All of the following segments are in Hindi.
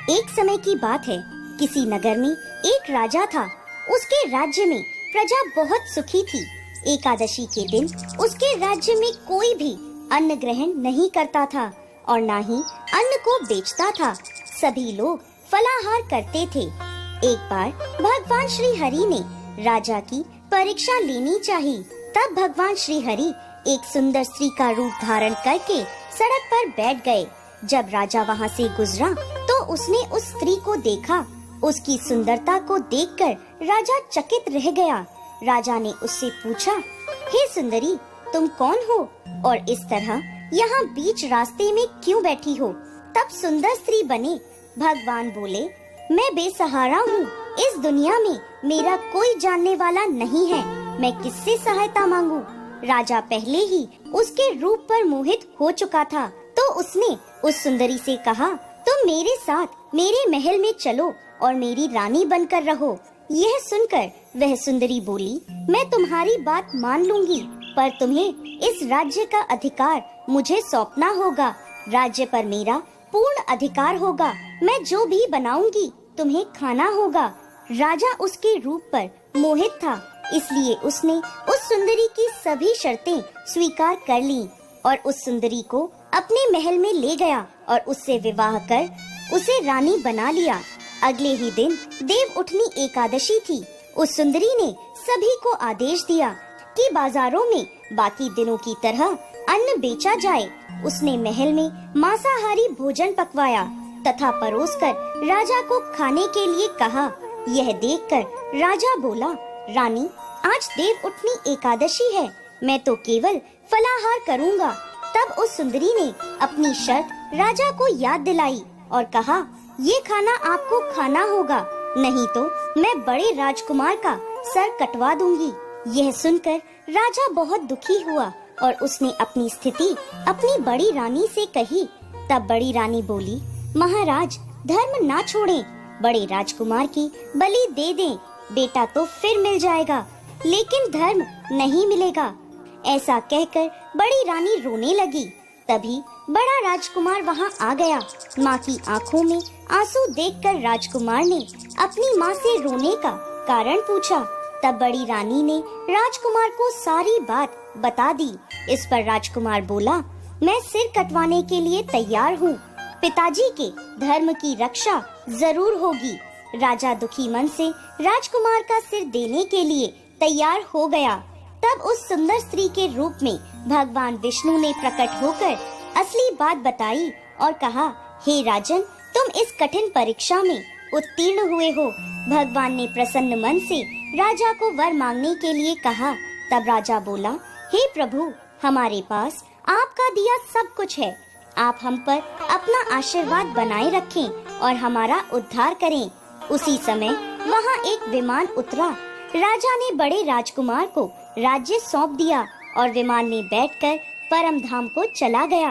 एक समय की बात है, किसी नगर में एक राजा था। उसके राज्य में प्रजा बहुत सुखी थी। एकादशी के दिन उसके राज्य में कोई भी अन्न ग्रहण नहीं करता था और ना ही अन्न को बेचता था। सभी लोग फलाहार करते थे। एक बार भगवान श्री हरि ने राजा की परीक्षा लेनी चाहिए। तब भगवान श्री हरि एक सुंदर स्त्री का रूप धारण करके सड़क पर बैठ गए। जब राजा वहाँ से गुजरा तो उसने उस स्त्री को देखा। उसकी सुंदरता को देखकर राजा चकित रह गया। राजा ने उससे पूछा, हे सुंदरी, तुम कौन हो और इस तरह यहाँ बीच रास्ते में क्यों बैठी हो? तब सुंदर स्त्री बने भगवान बोले, मैं बेसहारा हूँ। इस दुनिया में मेरा कोई जानने वाला नहीं है। मैं किससे सहायता मांगू? राजा पहले ही उसके रूप पर मोहित हो चुका था, तो उसने उस सुंदरी से कहा, तुम मेरे साथ मेरे महल में चलो और मेरी रानी बनकर रहो। यह सुनकर वह सुंदरी बोली, मैं तुम्हारी बात मान लूंगी, पर तुम्हें इस राज्य का अधिकार मुझे सौंपना होगा। राज्य पर मेरा पूर्ण अधिकार होगा। मैं जो भी बनाऊंगी तुम्हें खाना होगा। राजा उसके रूप पर मोहित था, इसलिए उसने उस सुंदरी की सभी शर्तें स्वीकार कर लीं और उस सुंदरी को अपने महल में ले गया और उससे विवाह कर उसे रानी बना लिया। अगले ही दिन देव उठनी एकादशी थी। उस सुंदरी ने सभी को आदेश दिया कि बाजारों में बाकी दिनों की तरह अन्न बेचा जाए। उसने महल में मांसाहारी भोजन पकवाया तथा परोसकर राजा को खाने के लिए कहा। यह देखकर राजा बोला, रानी, आज देव उठनी एकादशी है, मैं तो केवल फलाहार करूँगा। तब उस सुंदरी ने अपनी शर्त राजा को याद दिलाई और कहा, ये खाना आपको खाना होगा, नहीं तो मैं बड़े राजकुमार का सर कटवा दूंगी। यह सुनकर राजा बहुत दुखी हुआ और उसने अपनी स्थिति अपनी बड़ी रानी से कही। तब बड़ी रानी बोली, महाराज, धर्म ना छोड़ें, बड़े राजकुमार की बलि दे दें, बेटा तो फिर मिल जाएगा, लेकिन धर्म नहीं मिलेगा। ऐसा कहकर बड़ी रानी रोने लगी। तभी बड़ा राजकुमार वहाँ आ गया। माँ की आँखों में आंसू देखकर राजकुमार ने अपनी माँ से रोने का कारण पूछा। तब बड़ी रानी ने राजकुमार को सारी बात बता दी। इस पर राजकुमार बोला, मैं सिर कटवाने के लिए तैयार हूँ। पिताजी के धर्म की रक्षा जरूर होगी। राजा दुखी मन से राजकुमार का सिर देने के लिए तैयार हो गया। तब उस सुंदर स्त्री के रूप में भगवान विष्णु ने प्रकट होकर असली बात बताई और कहा, हे राजन, तुम इस कठिन परीक्षा में उत्तीर्ण हुए हो। भगवान ने प्रसन्न मन से राजा को वर मांगने के लिए कहा। तब राजा बोला, हे प्रभु, हमारे पास आपका दिया सब कुछ है। आप हम पर अपना आशीर्वाद बनाए रखें और हमारा उद्धार करें। उसी समय वहाँ एक विमान उतरा। राजा ने बड़े राजकुमार को राज्य सौंप दिया और विमान में बैठकर परम धाम को चला गया।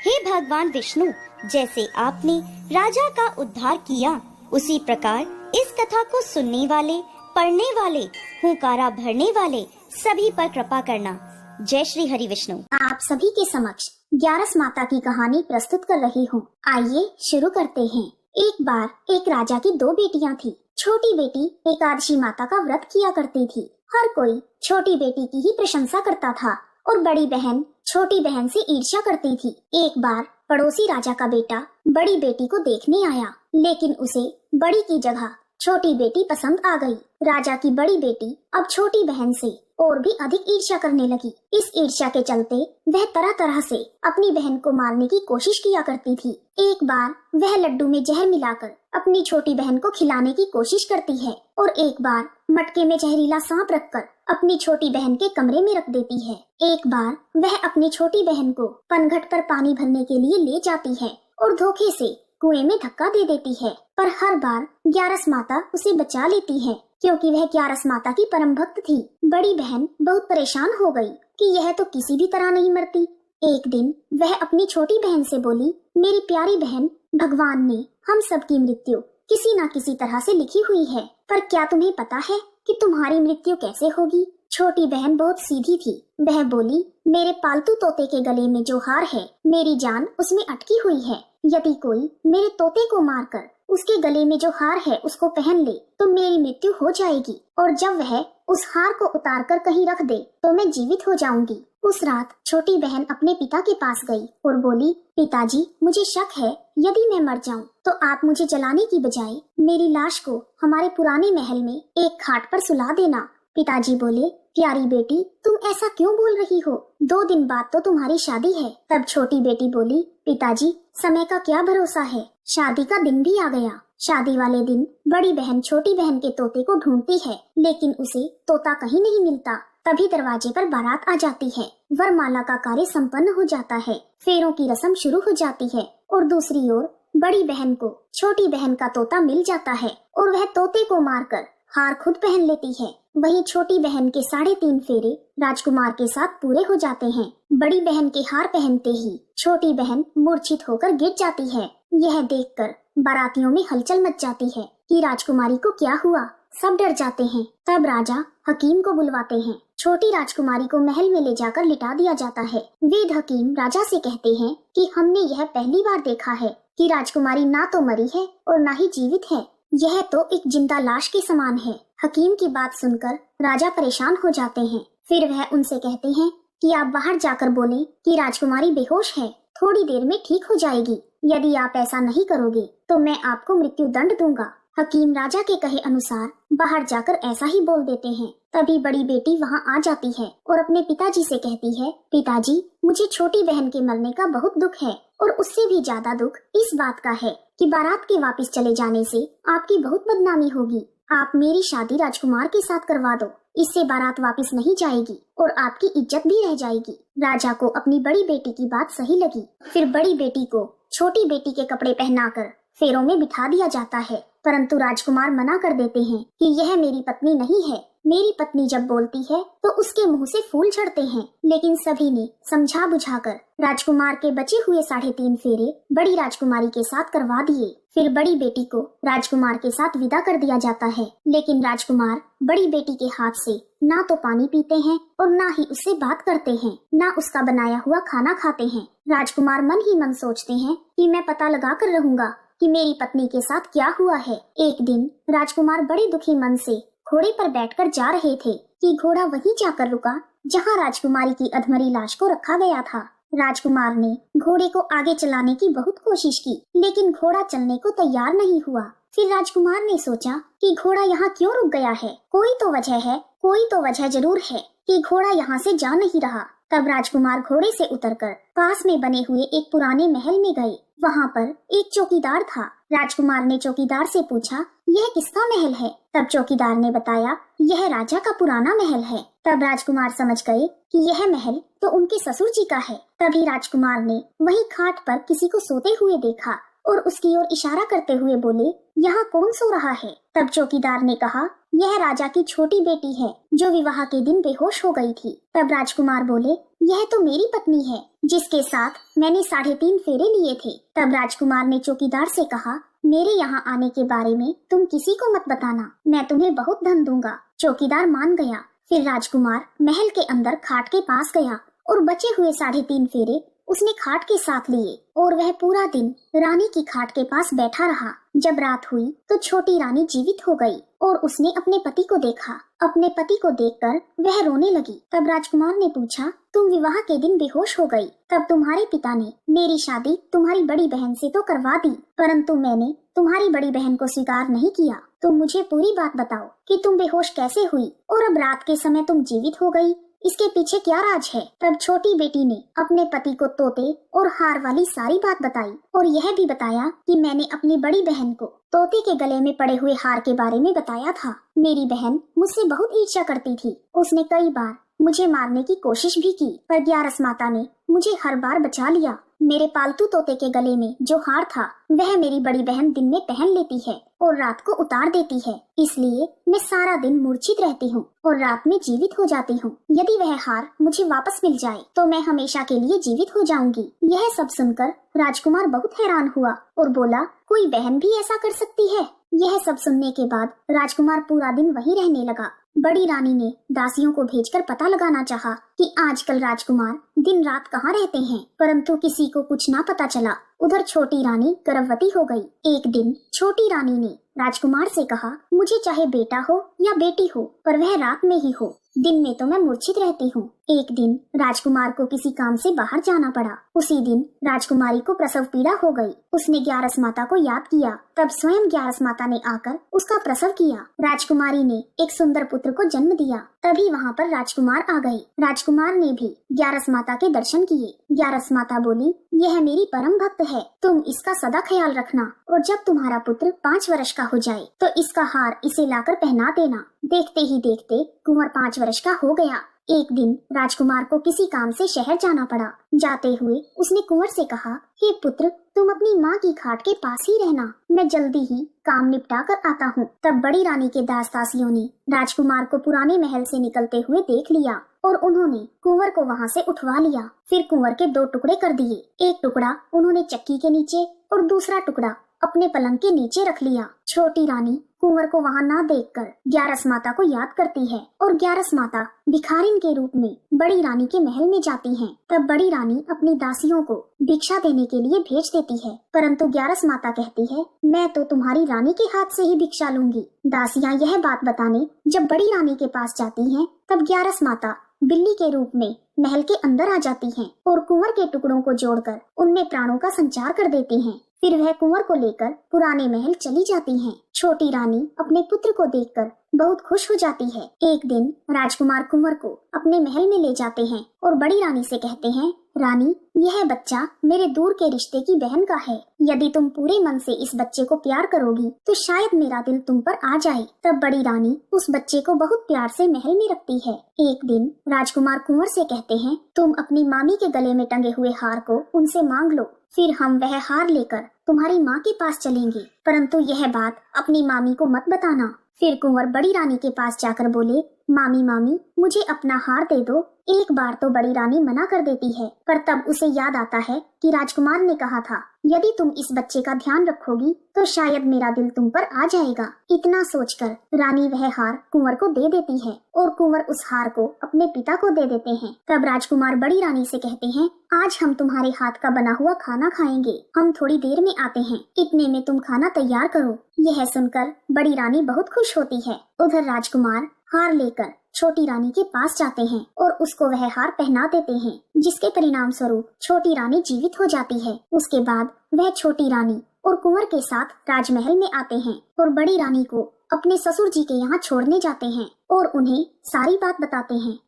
हे भगवान विष्णु, जैसे आपने राजा का उद्धार किया, उसी प्रकार इस कथा को सुनने वाले, पढ़ने वाले, हुंकारा भरने वाले सभी पर कृपा करना। जय श्री हरि विष्णु। आप सभी के समक्ष ग्यारस माता की कहानी प्रस्तुत कर रही हूँ। आइए शुरू करते हैं। एक बार एक राजा की दो बेटियां थी। छोटी बेटी एकादशी माता का व्रत किया करती थी। हर कोई छोटी बेटी की ही प्रशंसा करता था और बड़ी बहन छोटी बहन से ईर्ष्या करती थी। एक बार पड़ोसी राजा का बेटा बड़ी बेटी को देखने आया, लेकिन उसे बड़ी की जगह छोटी बेटी पसंद आ गई। राजा की बड़ी बेटी अब छोटी बहन से और भी अधिक ईर्ष्या करने लगी। इस ईर्ष्या के चलते वह तरह तरह से अपनी बहन को मारने की कोशिश किया करती थी। एक बार वह लड्डू में जहर मिलाकर अपनी छोटी बहन को खिलाने की कोशिश करती है और एक बार मटके में जहरीला सांप रखकर अपनी छोटी बहन के कमरे में रख देती है। एक बार वह अपनी छोटी बहन को पनघट पर पानी भरने के लिए ले जाती है और धोखे से कुएं में धक्का दे देती है, पर हर बार ग्यारस माता उसे बचा लेती है, क्योंकि वह ग्यारस माता की परम भक्त थी। बड़ी बहन बहुत परेशान हो गई कि यह तो किसी भी तरह नहीं मरती। एक दिन वह अपनी छोटी बहन से बोली, मेरी प्यारी बहन, भगवान ने हम सबकी मृत्यु किसी न किसी तरह से लिखी हुई है, पर क्या तुम्हें पता है कि तुम्हारी मृत्यु कैसे होगी? छोटी बहन बहुत सीधी थी। वह बोली, मेरे पालतू तोते के गले में जो हार है, मेरी जान उसमें अटकी हुई है, यदि कोई मेरे तोते को मारकर उसके गले में जो हार है उसको पहन ले तो मेरी मृत्यु हो जाएगी, और जब वह उस हार को उतार कर कहीं रख दे तो मैं जीवित हो जाऊंगी। उस रात छोटी बहन अपने पिता के पास गई और बोली, पिताजी, मुझे शक है यदि मैं मर जाऊं तो आप मुझे जलाने की बजाय मेरी लाश को हमारे पुराने महल में एक खाट पर सुला देना। पिताजी बोले, प्यारी बेटी, तुम ऐसा क्यों बोल रही हो? 2 दिन बाद तो तुम्हारी शादी है। तब छोटी बेटी बोली, पिताजी, समय का क्या भरोसा है, शादी का दिन भी आ गया। शादी वाले दिन बड़ी बहन छोटी बहन के तोते को ढूंढती है, लेकिन उसे तोता कहीं नहीं मिलता। तभी दरवाजे पर बारात आ जाती है। वरमाला का कार्य संपन्न हो जाता है, फेरों की रस्म शुरू हो जाती है, और दूसरी ओर बड़ी बहन को छोटी बहन का तोता मिल जाता है और वह तोते को मारकर हार खुद पहन लेती है। वहीं छोटी बहन के 3.5 फेरे राजकुमार के साथ पूरे हो जाते हैं। बड़ी बहन के हार पहनते ही छोटी बहन मूर्छित होकर गिर जाती है। यह देखकर बारातियों में हलचल मच जाती है कि राजकुमारी को क्या हुआ। सब डर जाते हैं। तब राजा हकीम को बुलवाते हैं। छोटी राजकुमारी को महल में ले जाकर लिटा दिया जाता है। वेद हकीम राजा से कहते हैं कि हमने यह पहली बार देखा है कि राजकुमारी ना तो मरी है और ना ही जीवित है, यह तो एक जिंदा लाश के समान है। हकीम की बात सुनकर राजा परेशान हो जाते हैं। फिर वह उनसे कहते हैं कि आप बाहर जाकर बोलें कि राजकुमारी बेहोश है, थोड़ी देर में ठीक हो जाएगी। यदि आप ऐसा नहीं करोगे तो मैं आपको मृत्यु दंड दूंगा। हकीम राजा के कहे अनुसार बाहर जाकर ऐसा ही बोल देते हैं। तभी बड़ी बेटी वहां आ जाती है और अपने पिताजी से कहती है, पिताजी, मुझे छोटी बहन के मरने का बहुत दुख है, और उससे भी ज्यादा दुख इस बात का है कि बारात के वापस चले जाने से आपकी बहुत बदनामी होगी। आप मेरी शादी राजकुमार के साथ करवा दो, इससे बारात वापस नहीं जाएगी और आपकी इज्जत भी रह जाएगी। राजा को अपनी बड़ी बेटी की बात सही लगी। फिर बड़ी बेटी को छोटी बेटी के कपड़े पहनाकर फेरों में बिठा दिया जाता है, परंतु राजकुमार मना कर देते हैं कि यह मेरी पत्नी नहीं है। मेरी पत्नी जब बोलती है तो उसके मुंह से फूल झड़ते हैं। लेकिन सभी ने समझा बुझाकर राजकुमार के बचे हुए 3.5 फेरे बड़ी राजकुमारी के साथ करवा दिए। फिर बड़ी बेटी को राजकुमार के साथ विदा कर दिया जाता है। लेकिन राजकुमार बड़ी बेटी के हाथ से ना तो पानी पीते हैं और ना ही उससे बात करते हैं, ना उसका बनाया हुआ खाना खाते हैं। राजकुमार मन ही मन सोचते हैं कि मैं पता लगा कर रहूंगा कि मेरी पत्नी के साथ क्या हुआ है। एक दिन राजकुमार बड़े दुखी मन से घोड़े पर बैठकर जा रहे थे कि घोड़ा वहीं जाकर रुका जहां राजकुमारी की अधमरी लाश को रखा गया था। राजकुमार ने घोड़े को आगे चलाने की बहुत कोशिश की, लेकिन घोड़ा चलने को तैयार नहीं हुआ। फिर राजकुमार ने सोचा कि घोड़ा यहाँ क्यों रुक गया है, कोई तो वजह है, कोई तो वजह जरूर है कि घोड़ा यहाँ से जा नहीं रहा। तब राजकुमार घोड़े से उतरकर पास में बने हुए एक पुराने महल में गए। वहाँ पर एक चौकीदार था। राजकुमार ने चौकीदार से पूछा, यह किसका महल है? तब चौकीदार ने बताया, यह राजा का पुराना महल है। तब राजकुमार समझ गए कि यह महल तो उनके ससुर जी का है। तभी राजकुमार ने वहीं खाट पर किसी को सोते हुए देखा और उसकी ओर इशारा करते हुए बोले, यहाँ कौन सो रहा है? तब चौकीदार ने कहा, यह राजा की छोटी बेटी है जो विवाह के दिन बेहोश हो गई थी। तब राजकुमार बोले, यह तो मेरी पत्नी है जिसके साथ मैंने 3.5 फेरे लिए थे। तब राजकुमार ने चौकीदार से कहा, मेरे यहाँ आने के बारे में तुम किसी को मत बताना, मैं तुम्हें बहुत धन दूंगा। चौकीदार मान गया। फिर राजकुमार महल के अंदर खाट के पास गया और बचे हुए 3.5 फेरे उसने खाट के साथ लिए और वह पूरा दिन रानी की खाट के पास बैठा रहा। जब रात हुई तो छोटी रानी जीवित हो गई और उसने अपने पति को देखा। अपने पति को देखकर वह रोने लगी। तब राजकुमार ने पूछा, तुम विवाह के दिन बेहोश हो गई, तब तुम्हारे पिता ने मेरी शादी तुम्हारी बड़ी बहन से तो करवा दी, परंतु मैंने तुम्हारी बड़ी बहन को स्वीकार नहीं किया। तुम मुझे पूरी बात बताओ कि तुम बेहोश कैसे हुई और अब रात के समय तुम जीवित हो गई, इसके पीछे क्या राज है? तब छोटी बेटी ने अपने पति को तोते और हार वाली सारी बात बताई और यह भी बताया कि मैंने अपनी बड़ी बहन को तोते के गले में पड़े हुए हार के बारे में बताया था। मेरी बहन मुझसे बहुत ईर्ष्या करती थी। उसने कई बार मुझे मारने की कोशिश भी की, पर ग्यारस माता ने मुझे हर बार बचा लिया। मेरे पालतू तोते के गले में जो हार था वह मेरी बड़ी बहन दिन में पहन लेती है और रात को उतार देती है, इसलिए मैं सारा दिन मूर्छित रहती हूँ और रात में जीवित हो जाती हूँ। यदि वह हार मुझे वापस मिल जाए तो मैं हमेशा के लिए जीवित हो जाऊंगी। यह सब सुनकर राजकुमार बहुत हैरान हुआ और बोला, कोई बहन भी ऐसा कर सकती है? यह सब सुनने के बाद राजकुमार पूरा दिन वहीं रहने लगा। बड़ी रानी ने दासियों को भेजकर पता लगाना चाहा कि आजकल राजकुमार दिन रात कहाँ रहते हैं, परंतु किसी को कुछ ना पता चला। उधर छोटी रानी गर्भवती हो गई। एक दिन छोटी रानी ने राजकुमार से कहा, मुझे चाहे बेटा हो या बेटी हो, पर वह रात में ही हो, दिन में तो मैं मूर्छित रहती हूँ। एक दिन राजकुमार को किसी काम से बाहर जाना पड़ा। उसी दिन राजकुमारी को प्रसव पीड़ा हो गई। उसने ग्यारस माता को याद किया। तब स्वयं ग्यारस माता ने आकर उसका प्रसव किया। राजकुमारी ने एक सुंदर पुत्र को जन्म दिया। तभी वहाँ पर राजकुमार आ गए। राजकुमार ने भी ग्यारस माता के दर्शन किए। ग्यारस माता बोली, यह मेरी परम भक्त है, तुम इसका सदा ख्याल रखना, और जब तुम्हारा पुत्र 5 वर्ष का हो जाए तो इसका हार इसे लाकर पहना देना। देखते ही देखते कुंवर 5 वर्ष का हो गया। एक दिन राजकुमार को किसी काम से शहर जाना पड़ा। जाते हुए उसने कुंवर से कहा, हे पुत्र, तुम अपनी माँ की खाट के पास ही रहना, मैं जल्दी ही काम निपटा कर आता हूँ। तब बड़ी रानी के दास-दासियों ने राजकुमार को पुराने महल से निकलते हुए देख लिया और उन्होंने कुंवर को वहाँ से उठवा लिया। फिर कुंवर के 2 टुकड़े कर दिए। एक टुकड़ा उन्होंने चक्की के नीचे और दूसरा टुकड़ा अपने पलंग के नीचे रख लिया। छोटी रानी कुंवर को वहाँ ना देखकर ग्यारस माता को याद करती है और ग्यारस माता भिखारिन के रूप में बड़ी रानी के महल में जाती हैं। तब बड़ी रानी अपनी दासियों को भिक्षा देने के लिए भेज देती है, परंतु ग्यारस माता कहती है, मैं तो तुम्हारी रानी के हाथ से ही भिक्षा लूंगी। दासियां यह बात बताने जब बड़ी रानी के पास जाती हैं, तब ग्यारस माता बिल्ली के रूप में महल के अंदर आ जाती हैं और कुंवर के टुकड़ों को जोड़कर उनमें प्राणों का संचार कर देती हैं। फिर वह कुंवर को लेकर पुराने महल चली जाती हैं। छोटी रानी अपने पुत्र को देखकर बहुत खुश हो जाती है। एक दिन राजकुमार कुंवर को अपने महल में ले जाते हैं और बड़ी रानी से कहते हैं, रानी, यह बच्चा मेरे दूर के रिश्ते की बहन का है। यदि तुम पूरे मन से इस बच्चे को प्यार करोगी तो शायद मेरा दिल तुम पर आ जाए। तब बड़ी रानी उस बच्चे को बहुत प्यार से महल में रखती है। एक दिन राजकुमार कुंवर से कहते हैं, तुम अपनी मामी के गले में टंगे हुए हार को उनसे मांग लो, फिर हम वह हार लेकर तुम्हारी माँ के पास चलेंगे, परंतु यह बात अपनी मामी को मत बताना। फिर कुंवर बड़ी रानी के पास जाकर बोले, मामी मामी, मुझे अपना हार दे दो। एक बार तो बड़ी रानी मना कर देती है, पर तब उसे याद आता है कि राजकुमार ने कहा था, यदि तुम इस बच्चे का ध्यान रखोगी तो शायद मेरा दिल तुम पर आ जाएगा। इतना सोचकर रानी वह हार कुंवर को दे देती है और कुंवर उस हार को अपने पिता को दे देते हैं। तब राजकुमार बड़ी रानी से कहते हैं, आज हम तुम्हारे हाथ का बना हुआ खाना खाएंगे, हम थोड़ी देर में आते हैं, इतने में तुम खाना तैयार करो। यह सुनकर बड़ी रानी बहुत खुश होती है। उधर राजकुमार हार लेकर छोटी रानी के पास जाते हैं और उसको वह हार पहना देते हैं, जिसके परिणाम स्वरूप छोटी रानी जीवित हो जाती है। उसके बाद वह छोटी रानी और कुंवर के साथ राजमहल में आते हैं और बड़ी रानी को अपने ससुर जी के यहाँ छोड़ने जाते हैं और उन्हें सारी बात बताते हैं।